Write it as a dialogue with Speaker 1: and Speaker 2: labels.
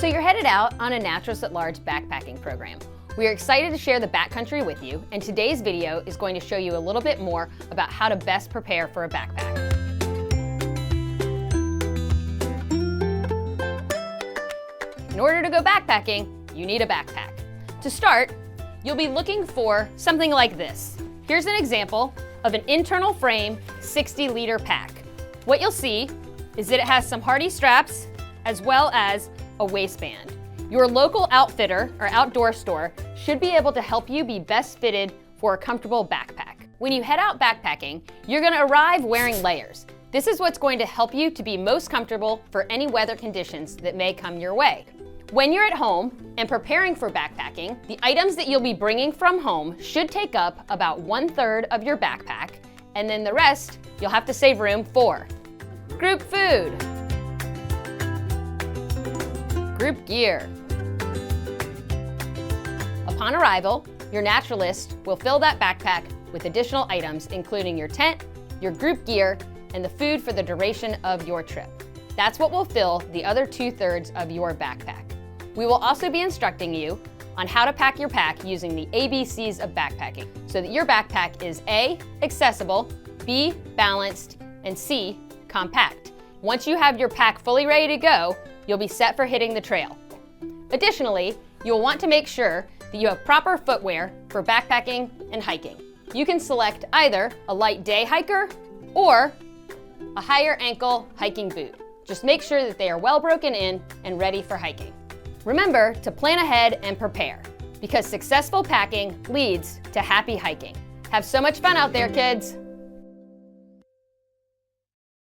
Speaker 1: So you're headed out on a Naturalists at Large backpacking program. We are excited to share the backcountry with you, and today's video is going to show you a little bit more about how to best prepare for a backpack. In order to go backpacking, you need a backpack. To start, you'll be looking for something like this. Here's an example of an internal frame 60-liter pack. What you'll see is that it has some hardy straps as well as a waistband. Your local outfitter or outdoor store should be able to help you be best fitted for a comfortable backpack. When you head out backpacking, you're going to arrive wearing layers. This is what's going to help you to be most comfortable for any weather conditions that may come your way. When you're at home and preparing for backpacking, the items that you'll be bringing from home should take up about 1/3 of your backpack, and then the rest you'll have to save room for. Group food, group gear. Upon arrival, your naturalist will fill that backpack with additional items, including your tent, your group gear, and the food for the duration of your trip. That's what will fill the other 2/3 of your backpack. We will also be instructing you on how to pack your pack using the ABCs of backpacking so that your backpack is A, accessible, B, balanced, and C, compact. Once you have your pack fully ready to go, you'll be set for hitting the trail. Additionally, you'll want to make sure that you have proper footwear for backpacking and hiking. You can select either a light day hiker or a higher ankle hiking boot. Just make sure that they are well broken in and ready for hiking. Remember to plan ahead and prepare, because successful packing leads to happy hiking. Have so much fun out there, kids!